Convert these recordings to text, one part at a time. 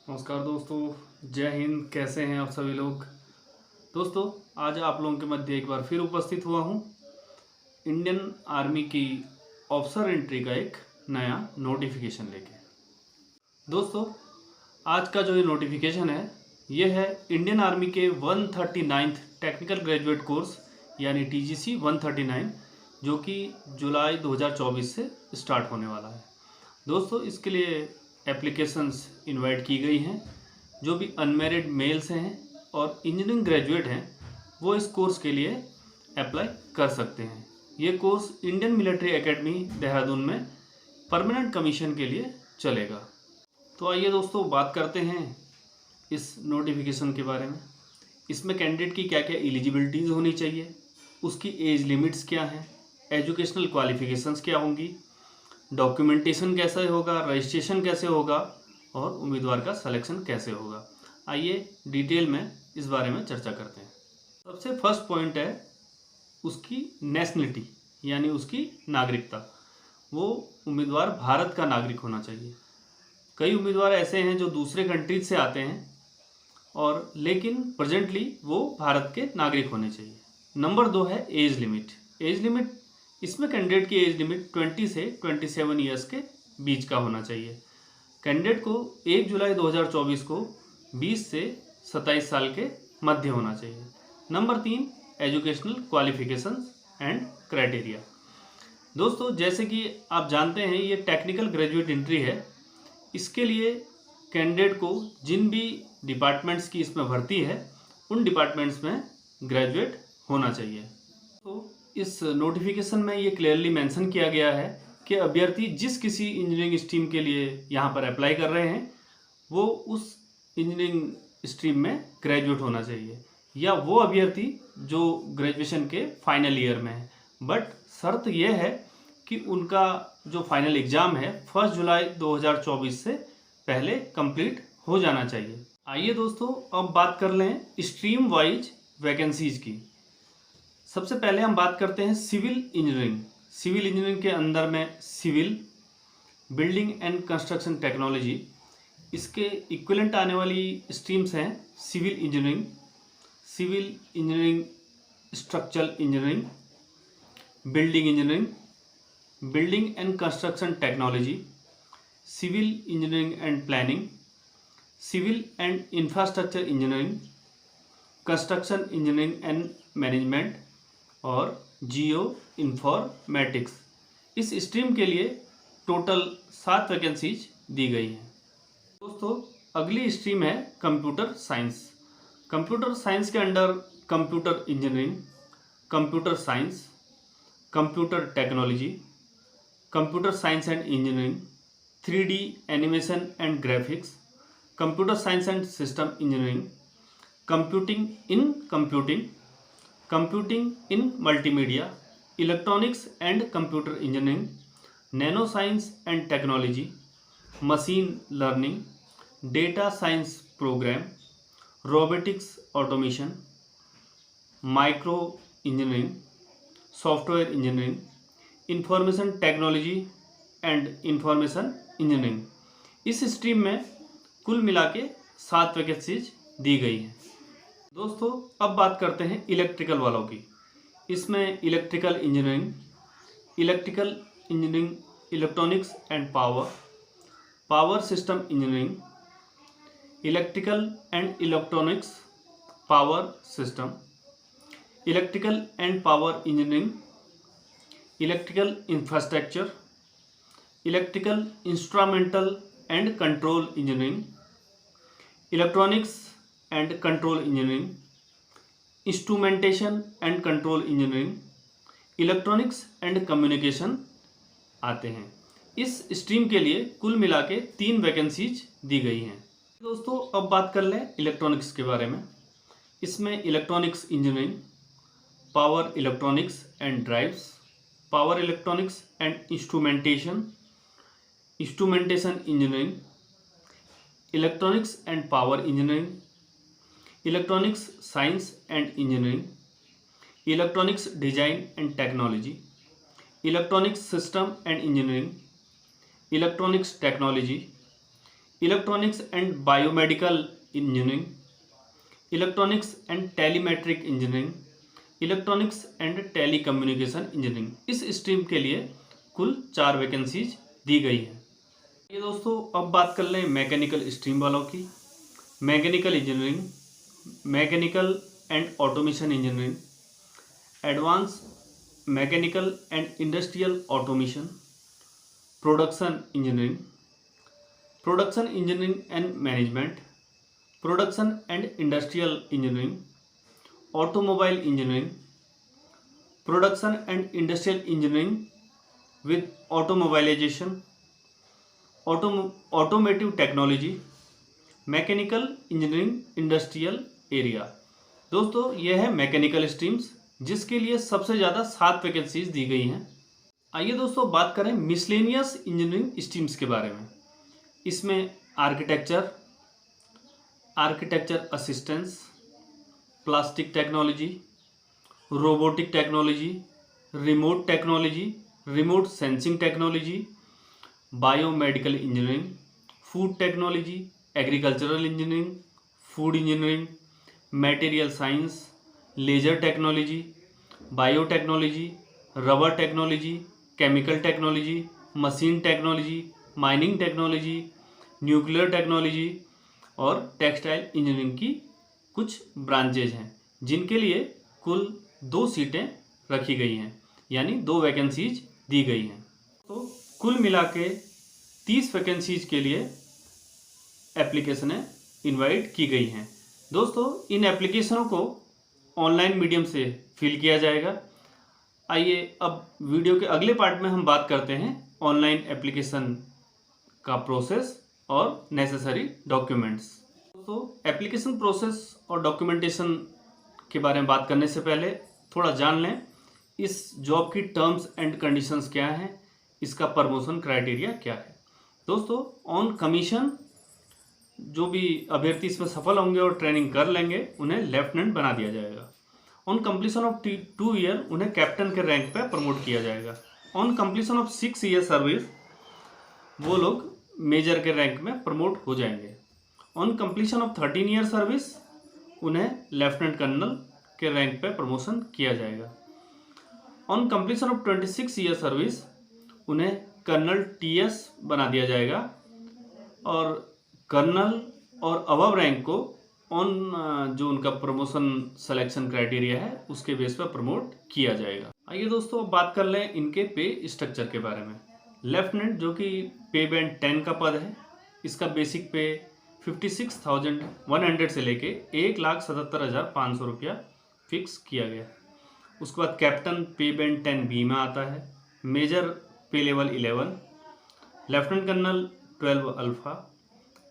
नमस्कार दोस्तों, जय हिंद। कैसे हैं आप सभी लोग। दोस्तों, आज आप लोगों के मध्य एक बार फिर उपस्थित हुआ हूं इंडियन आर्मी की ऑफिसर एंट्री का एक नया नोटिफिकेशन लेके। दोस्तों, आज का जो ये नोटिफिकेशन है ये है इंडियन आर्मी के 139th टेक्निकल ग्रेजुएट कोर्स यानी TGC 139, जो कि जुलाई 2024 से स्टार्ट होने वाला है। दोस्तों, इसके लिए एप्लीकेशंस इनवाइट की गई हैं। जो भी अनमेरिड मेल्स हैं और इंजीनियरिंग ग्रेजुएट हैं वो इस कोर्स के लिए अप्लाई कर सकते हैं। ये course Indian military academy Dehradun में परमानेंट कमीशन के लिए चलेगा। तो आइए दोस्तों, बात करते हैं इस नोटिफिकेशन के बारे में। इसमें कैंडिडेट की क्या क्या एलिजिबिलिटीज़ होनी चाहिए, उसकी एज लिमिट्स क्या हैं, एजुकेशनल क्वालिफिकेशंस क्या होंगी, डॉक्यूमेंटेशन कैसे होगा, रजिस्ट्रेशन कैसे होगा और उम्मीदवार का सिलेक्शन कैसे होगा। आइए डिटेल में इस बारे में चर्चा करते हैं। सबसे फर्स्ट पॉइंट है उसकी नेशनलिटी यानी उसकी नागरिकता। वो उम्मीदवार भारत का नागरिक होना चाहिए। कई उम्मीदवार ऐसे हैं जो दूसरे कंट्रीज से आते हैं और लेकिन प्रेजेंटली वो भारत के नागरिक होने चाहिए। नंबर 2 है एज लिमिट। एज लिमिट, इसमें कैंडिडेट की एज लिमिट 20 से 27 ईयर्स के बीच का होना चाहिए। कैंडिडेट को 1 जुलाई 2024 को 20 से 27 साल के मध्य होना चाहिए। Number 3, educational qualifications and criteria. दोस्तों, जैसे कि आप जानते हैं ये टेक्निकल ग्रेजुएट एंट्री है। इसके लिए कैंडिडेट को जिन भी डिपार्टमेंट्स की इसमें भर्ती है उन डिपार्टमेंट्स में ग्रेजुएट होना चाहिए। तो इस नोटिफिकेशन में ये क्लियरली मेंशन किया गया है कि अभ्यर्थी जिस किसी इंजीनियरिंग स्ट्रीम के लिए यहाँ पर अप्लाई कर रहे हैं वो उस इंजीनियरिंग स्ट्रीम में ग्रेजुएट होना चाहिए, या वो अभ्यर्थी जो ग्रेजुएशन के फाइनल ईयर में है। बट शर्त यह है कि उनका जो फाइनल एग्ज़ाम है 1 जुलाई 2024 से पहले कंप्लीट हो जाना चाहिए। आइए दोस्तों, अब बात कर लें स्ट्रीम वाइज वैकेंसीज की। सबसे पहले हम बात करते हैं सिविल इंजीनियरिंग। सिविल इंजीनियरिंग के अंदर में civil, building and construction technology, इसके इक्विवेलेंट आने वाली स्ट्रीम्स हैं civil engineering, civil engineering structural engineering, building engineering, building and construction technology, civil engineering and planning, civil and infrastructure engineering, construction engineering and management और geo informatics. इस stream के लिए total 7 vacancies दी गई हैं। दोस्तों, अगली स्ट्रीम है कंप्यूटर साइंस। कंप्यूटर साइंस के under computer engineering, computer science, computer technology, computer science and engineering, 3D animation and graphics, computer science and system engineering, computing in computing, computing in multimedia, electronics and computer engineering, nano science and technology, machine learning, data science program, robotics automation, micro engineering, software engineering, information technology and information engineering. इस stream में कुल मिला के 7 vacancies दी गई हैं। दोस्तों, अब बात करते हैं इलेक्ट्रिकल वालों की। इसमें electrical engineering, electronics and power, power system engineering, electrical and electronics power system, electrical and power engineering, electrical infrastructure, electrical instrumental and control engineering, electronics and control engineering, instrumentation and control engineering, electronics and communication आते हैं। इस stream के लिए कुल मिला के 3 vacancies दी गई हैं। दोस्तों, अब बात कर लें इलेक्ट्रॉनिक्स के बारे में। इसमें electronics engineering, power electronics and drives, power electronics and instrumentation, instrumentation engineering, electronics and power engineering, electronics science and engineering, electronics design and technology, electronics system and engineering, electronics technology, electronics and biomedical engineering, electronics and टेलीमेट्रिक engineering, electronics and telecommunication engineering. इस stream के लिए कुल 4 vacancies दी गई है। ये दोस्तों अब बात कर लें मैकेनिकल स्ट्रीम वालों की। Mechanical engineering, mechanical and automation engineering, advance mechanical and industrial automation, production engineering, production engineering and management, production and industrial engineering, automobile engineering, production and industrial engineering with automobilization, automotive technology, mechanical engineering industrial area. दोस्तों यह है mechanical streams, जिसके लिए सबसे ज़्यादा 7 vacancies दी गई हैं। आइए दोस्तों बात करें मिसलेनियस इंजीनियरिंग स्ट्रीम्स के बारे में। इसमें architecture, architecture assistance, plastic technology, robotic technology, remote technology, remote sensing technology, biomedical engineering, food technology, agricultural engineering, food engineering, material science, laser technology, biotechnology, rubber technology, chemical technology, machine technology, mining technology, nuclear technology और textile engineering की कुछ branches हैं, जिनके लिए कुल 2 सीटें रखी गई हैं, यानी 2 वैकेंसीज दी गई हैं। तो कुल मिला के 30 वैकेंसीज के लिए एप्लीकेशनें इनवाइट की गई हैं। दोस्तों इन एप्लीकेशनों को ऑनलाइन मीडियम से फिल किया जाएगा। आइए अब वीडियो के अगले पार्ट में हम बात करते हैं ऑनलाइन एप्लीकेशन का प्रोसेस और नेसेसरी डॉक्यूमेंट्स। तो एप्लीकेशन प्रोसेस और डॉक्यूमेंटेशन के बारे में बात करने से पहले थोड़ा जान लें इस जॉब की टर्म्स एंड कंडीशंस क्या हैं, इसका प्रमोशन क्राइटेरिया क्या है। दोस्तों ऑन कमीशन जो भी अभ्यर्थी इसमें सफल होंगे और ट्रेनिंग कर लेंगे उन्हें लेफ्टिनेंट बना दिया जाएगा। ऑन कंप्लीशन ऑफ 2 ईयर उन्हें कैप्टन के रैंक पर प्रमोट किया जाएगा। On completion of 6 year service वो लोग मेजर के रैंक में प्रमोट हो जाएंगे। On completion of 13 year service उन्हें लेफ्टिनेंट कर्नल के रैंक पर प्रमोशन किया जाएगा। On completion of 26 year service उन्हें कर्नल TS बना दिया जाएगा और कर्नल और अबव रैंक को ऑन जो उनका प्रमोशन सिलेक्शन क्राइटेरिया है उसके बेस पर प्रमोट किया जाएगा। आइए दोस्तों अब बात कर लें इनके पे स्ट्रक्चर के बारे में। लेफ्टिनेंट जो कि पे बैंड 10 का पद है, इसका बेसिक पे 56,100 से लेके 1,77,500 रुपया फिक्स किया गया। उसके बाद कैप्टन पे बैंड 10B में आता है, major pay level 11, lieutenant colonel 12 alpha,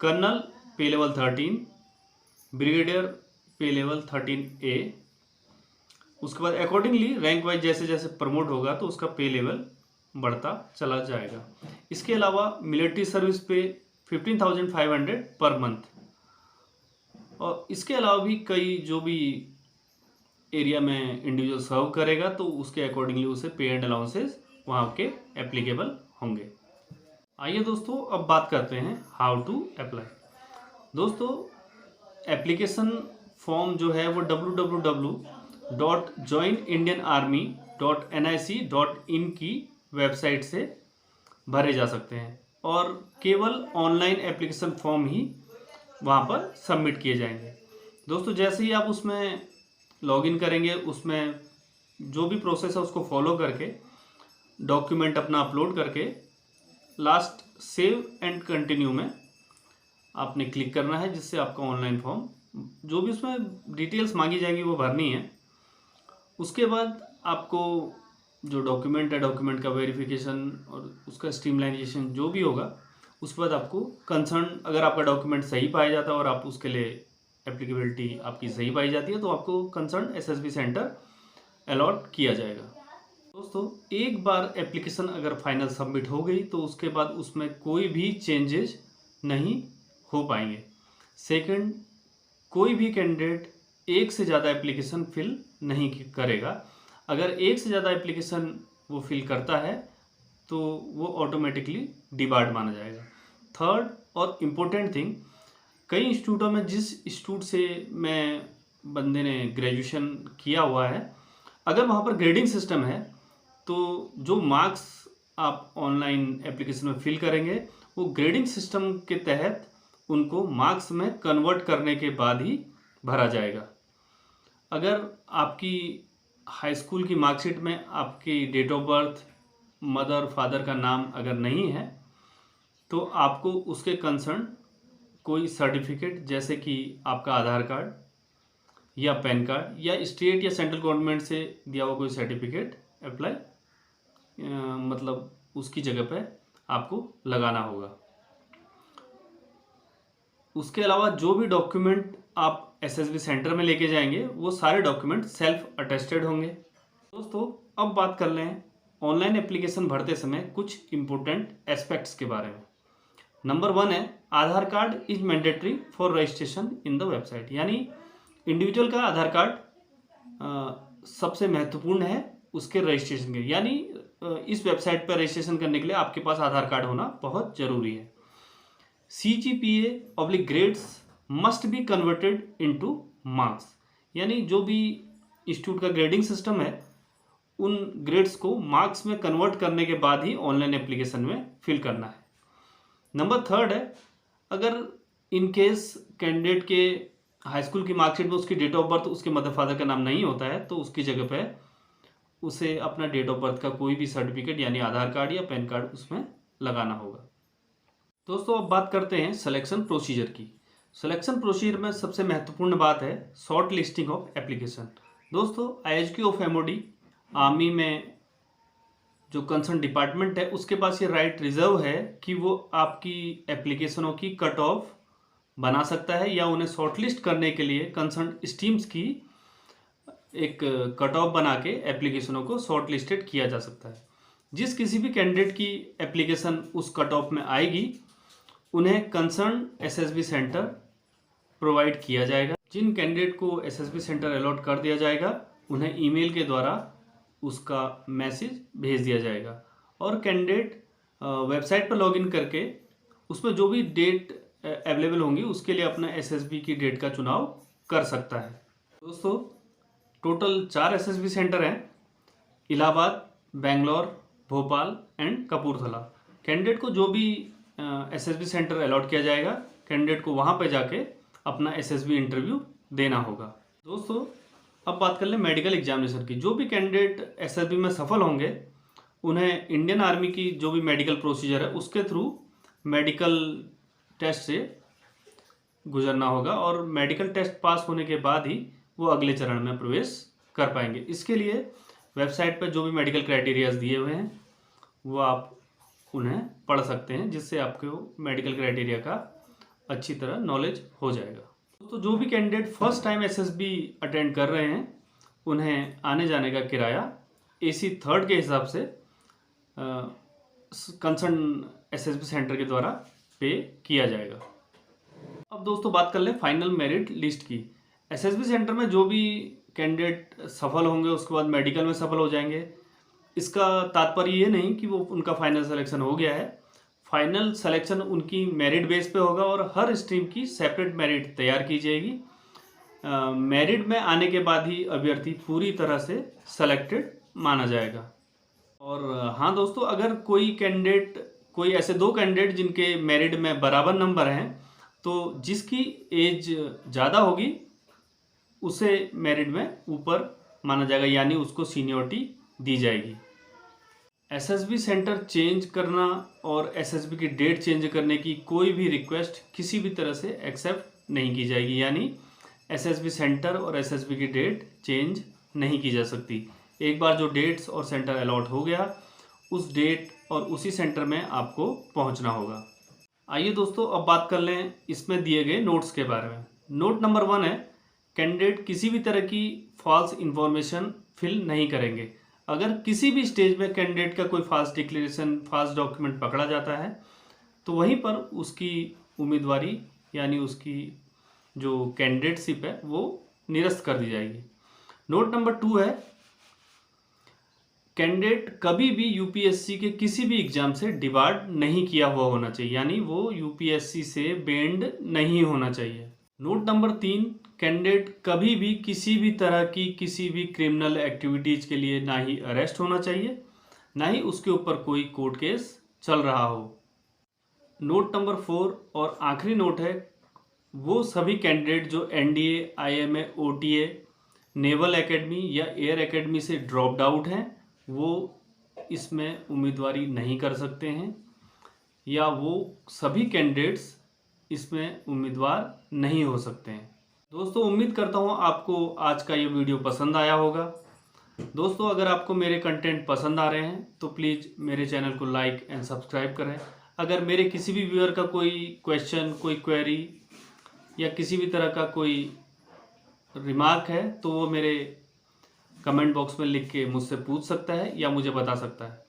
colonel pay level 13, brigadier pay level 13A। उसके बाद अकॉर्डिंगली रैंक वाइज जैसे जैसे प्रमोट होगा तो उसका पे लेवल बढ़ता चला जाएगा। इसके अलावा मिलिट्री सर्विस पे 15,500 पर मंथ, और इसके अलावा भी कई जो भी एरिया में इंडिविजुअल सर्व करेगा तो उसके अकॉर्डिंगली उसे पे एंड अलाउंसेस वहाँ के एप्लीकेबल होंगे। आइए दोस्तों अब बात करते हैं हाउ टू अप्लाई। दोस्तों एप्लीकेशन फॉर्म जो है वो www.joinindianarmy.nic.in की वेबसाइट से भरे जा सकते हैं और केवल ऑनलाइन एप्लीकेशन फॉर्म ही वहाँ पर सबमिट किए जाएंगे। दोस्तों जैसे ही आप उसमें लॉगिन करेंगे, उसमें जो भी प्रोसेस है उसको फॉलो करके डॉक्यूमेंट अपना अपलोड करके लास्ट सेव एंड कंटिन्यू में आपने क्लिक करना है, जिससे आपका ऑनलाइन फॉर्म जो भी उसमें डिटेल्स मांगी जाएंगी वो भरनी है। उसके बाद आपको जो डॉक्यूमेंट है डॉक्यूमेंट का वेरिफिकेशन और उसका स्ट्रीमलाइजेशन जो भी होगा, उसके बाद आपको कंसर्न अगर आपका डॉक्यूमेंट सही पाया जाता है और आप उसके लिए एप्लीकेबिलिटी आपकी सही पाई जाती है तो आपको कंसर्न SSB सेंटर अलॉट किया जाएगा। दोस्तों एक बार एप्लीकेशन अगर फाइनल सबमिट हो गई तो उसके बाद उसमें कोई भी चेंजेज नहीं हो पाएंगे। सेकंड, कोई भी कैंडिडेट एक से ज़्यादा एप्लीकेशन फिल नहीं करेगा। अगर एक से ज़्यादा एप्लीकेशन वो फिल करता है तो वो ऑटोमेटिकली डिबार्ड माना जाएगा। थर्ड, और इम्पोर्टेंट थिंग, कई इंस्टीट्यूटों में जिस इंस्टीट्यूट से बंदे ने ग्रेजुएशन किया हुआ है, अगर वहाँ पर ग्रेडिंग सिस्टम है तो जो मार्क्स आप ऑनलाइन एप्लीकेशन में फिल करेंगे वो ग्रेडिंग सिस्टम के तहत उनको मार्क्स में कन्वर्ट करने के बाद ही भरा जाएगा। अगर आपकी हाई स्कूल की मार्कशीट में आपकी date of birth, mother father का नाम अगर नहीं है तो आपको उसके कंसर्न कोई सर्टिफिकेट जैसे कि आपका आधार कार्ड या पैन कार्ड या स्टेट या सेंट्रल गवर्नमेंट से दिया हुआ कोई सर्टिफिकेट अप्लाई मतलब उसकी जगह पे आपको लगाना होगा। उसके अलावा जो भी डॉक्यूमेंट आप एसएसबी सेंटर में लेके जाएंगे वो सारे डॉक्यूमेंट सेल्फ अटेस्टेड होंगे। दोस्तों अब बात कर लें ऑनलाइन एप्लीकेशन भरते समय कुछ इम्पोर्टेंट एस्पेक्ट्स के बारे में। नंबर 1 है Aadhaar card is mandatory for registration in the website, यानी इंडिविजुअल का आधार कार्ड सबसे महत्वपूर्ण है उसके रजिस्ट्रेशन के, यानी इस वेबसाइट पर रजिस्ट्रेशन करने के लिए आपके पास आधार कार्ड होना बहुत ज़रूरी है। CGPA grades must be converted into marks, यानी जो भी इंस्टीट्यूट का ग्रेडिंग सिस्टम है उन ग्रेड्स को मार्क्स में कन्वर्ट करने के बाद ही ऑनलाइन एप्लीकेशन में फिल करना है। नंबर 3 है अगर इन केस कैंडिडेट के हाई स्कूल की मार्कशीट में उसकी डेट ऑफ बर्थ, उसके मदर फादर का नाम नहीं होता है तो उसकी जगह पे उसे अपना डेट ऑफ बर्थ का कोई भी सर्टिफिकेट यानी आधार कार्ड या पैन कार्ड उसमें लगाना होगा। दोस्तों अब बात करते हैं सिलेक्शन प्रोसीजर की। सिलेक्शन प्रोसीजर में सबसे महत्वपूर्ण बात है शॉर्ट लिस्टिंग ऑफ एप्लीकेशन। दोस्तों IHQ ऑफ MOD आर्मी में जो कंसर्न डिपार्टमेंट है उसके पास ये राइट रिजर्व है कि वो आपकी एप्लीकेशनों की कट ऑफ बना सकता है या उन्हें शॉर्टलिस्ट करने के लिए कंसर्न स्ट्रीम्स की एक कट ऑफ बना के एप्लीकेशनों को शॉर्ट लिस्टेड किया जा सकता है। जिस किसी भी कैंडिडेट की एप्लीकेशन उस कट ऑफ में आएगी उन्हें कंसर्न SSB सेंटर प्रोवाइड किया जाएगा। जिन कैंडिडेट को SSB सेंटर अलॉट कर दिया जाएगा उन्हें ईमेल के द्वारा उसका मैसेज भेज दिया जाएगा और कैंडिडेट वेबसाइट पर लॉगिन करके उसमें जो भी डेट अवेलेबल होंगी उसके लिए अपना SSB की डेट का चुनाव कर सकता है। दोस्तों टोटल 4 SSB सेंटर हैं, इलाहाबाद, बेंगलोर, भोपाल एंड कपूरथला। कैंडिडेट को जो भी SSB सेंटर अलॉट किया जाएगा कैंडिडेट को वहाँ पर जाके अपना SSB इंटरव्यू देना होगा। दोस्तों अब बात कर लें मेडिकल एग्जामिनेशन की। जो भी कैंडिडेट SSB में सफल होंगे उन्हें इंडियन आर्मी की जो भी मेडिकल प्रोसीजर है उसके थ्रू मेडिकल टेस्ट से गुजरना होगा और मेडिकल टेस्ट पास होने के बाद ही वो अगले चरण में प्रवेश कर पाएंगे। इसके लिए वेबसाइट पर जो भी मेडिकल क्राइटेरियाज दिए हुए हैं वो आप उन्हें पढ़ सकते हैं, जिससे आपको मेडिकल क्राइटेरिया का अच्छी तरह नॉलेज हो जाएगा। तो जो भी candidate first time SSB attend कर रहे हैं उन्हें आने जाने का किराया AC 3rd के हिसाब से कंसर्न SSB सेंटर के द्वारा पे किया जाएगा। अब दोस्तों बात कर लें फाइनल मेरिट लिस्ट की। SSB सेंटर में जो भी कैंडिडेट सफल होंगे उसके बाद मेडिकल में सफल हो जाएंगे, इसका तात्पर्य ये नहीं कि वो उनका फाइनल सिलेक्शन हो गया है। फाइनल सिलेक्शन उनकी मेरिट बेस पे होगा और हर स्ट्रीम की सेपरेट मेरिट तैयार की जाएगी। मेरिट में आने के बाद ही अभ्यर्थी पूरी तरह से सेलेक्टेड माना जाएगा। और हाँ दोस्तों, अगर कोई ऐसे 2 कैंडिडेट जिनके मेरिट में बराबर नंबर हैं तो जिसकी एज ज़्यादा होगी उसे मेरिट में ऊपर माना जाएगा, यानी उसको सीनियरिटी दी जाएगी। SSB सेंटर चेंज करना और SSB की डेट चेंज करने की कोई भी रिक्वेस्ट किसी भी तरह से एक्सेप्ट नहीं की जाएगी, यानी SSB सेंटर और SSB की डेट चेंज नहीं की जा सकती। एक बार जो डेट्स और सेंटर अलॉट हो गया उस डेट और उसी सेंटर में आपको पहुंचना होगा। आइए दोस्तों अब बात कर लें इसमें दिए गए नोट्स के बारे में। नोट नंबर 1 है कैंडिडेट किसी भी तरह की फॉल्स इंफॉर्मेशन फिल नहीं करेंगे। अगर किसी भी स्टेज में कैंडिडेट का कोई फॉल्स डिक्लेरेशन, फॉल्स डॉक्यूमेंट पकड़ा जाता है तो वहीं पर उसकी उम्मीदवारी यानी उसकी जो कैंडिडेटशिप है वो निरस्त कर दी जाएगी। नोट नंबर 2 है कैंडिडेट कभी भी यूपीएससी के किसी भी एग्जाम से डिबार्ड नहीं किया हुआ होना चाहिए, यानी वो यूपीएससी से बेंड नहीं होना चाहिए। नोट नंबर 3, कैंडिडेट कभी भी किसी भी तरह की किसी भी क्रिमिनल एक्टिविटीज के लिए ना ही अरेस्ट होना चाहिए, ना ही उसके ऊपर कोई कोर्ट केस चल रहा हो। नोट नंबर 4 और आखिरी नोट है, वो सभी कैंडिडेट जो NDA, IMA, OTA, naval academy या एयर एकेडमी से ड्रॉप्ड आउट हैं, वो इसमें उम्मीदवारी नहीं कर सकते हैं, या वो सभी कैंडिडेट्स इसमें उम्मीदवार नहीं हो सकते हैं। दोस्तों, उम्मीद करता हूँ आपको आज का ये वीडियो पसंद आया होगा। दोस्तों, अगर आपको मेरे कंटेंट पसंद आ रहे हैं तो प्लीज़ मेरे चैनल को लाइक एंड सब्सक्राइब करें। अगर मेरे किसी भी व्यूअर का कोई क्वेश्चन, कोई क्वेरी या किसी भी तरह का कोई रिमार्क है तो वो मेरे कमेंट बॉक्स में लिख के मुझसे पूछ सकता है या मुझे बता सकता है।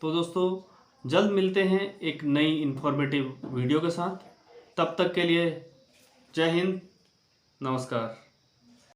तो दोस्तों, जल्द मिलते हैं एक नई इन्फॉर्मेटिव वीडियो के साथ। तब तक के लिए जय हिंद, नमस्कार।